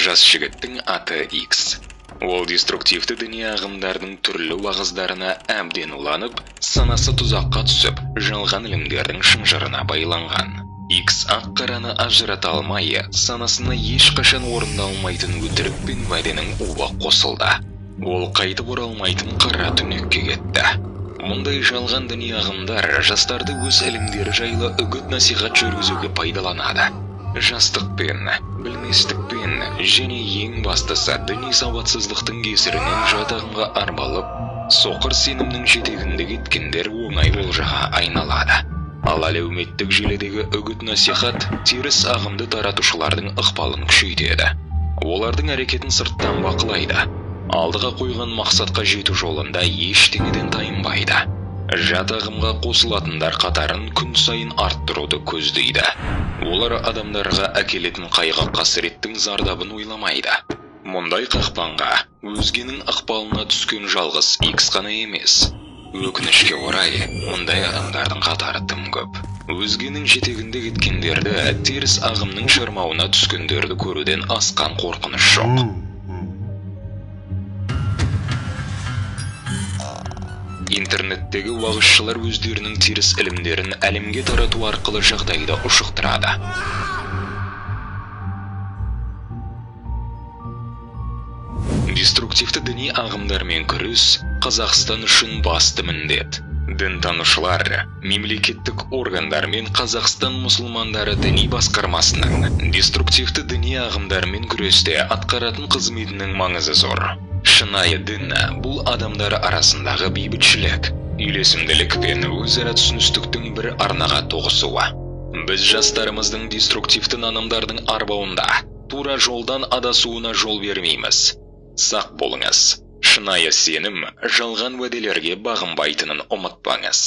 Жас жігіттің аты X. Ол деструктивті діни ағымдардың түрлі уағыздарына әбден уланып, санасы тұзаққа түсіп, жалған ілімдердің шынжырына байланған. X ақ-қараны ажырата алмай, санасына ешқашан орындалмайтын өтірік пен уәденің уы қосылды. Ол қайтып оралмайтын қара түнекке кетті. Мұндай жалған діни ағымдар жастарды өз ілімдері жайлы үгіт-насихат жүргізуге пайдаланады. Жастықпен, білместікпен және ең бастысы діни сауатсыздықтың кесірінен жат ағымға арбалып, соқыр сенімнің жетегінде кеткендер оңай олжаға айналады. Ал әлеуметтік желідегі үгіт-насихат теріс ағымды таратушылардың ықпалын күшейтеді. Олардың әрекетін сырттан бақылайды. Алдыға қойған мақсатқа жету жолында ештеңеден тайынбайды. Жат ағымға қосылатындар қатарын күн сайын арттыруды көздейді. Олар адамдарға әкелетін қайғы қасіреттің зардабын ойламайды. Мұндай қақпанға өзгенің ықпалына түскен жалғыз X қана емес. Өкінішке орай, мұндай адамдардың қатары тым көп. Өзгенің жетегінде кеткендерді, теріс ағымның шырмауына түскендерді көруден асқан қорқыныш жоқ. Интернеттегі уағызшылар өздерінің теріс ілімдерін әлемге тарату арқылы жағдайды ушықтырады. Деструктивті діни ағымдармен күрес Қазақстан үшін басты міндет. Дінтанушылар, мемлекеттік органдар мен Қазақстан мұсылмандары діни басқармасының деструктивті діни ағымдармен күресте атқаратын қызметінің маңызы зор. Шынайы дін бұл адамдар арасындағы бейбітшілік, үйлесімділік пен өзара түсіністіктің бір арнаға тоғысуы. Біз жастарымыздың деструктивті нанымдардың арбауында тура жолдан адасуына жол бермейміз. Сақ болыңыз. Шынайы сенім жалған уәделерге бағынбайтынын ұмытпаңыз.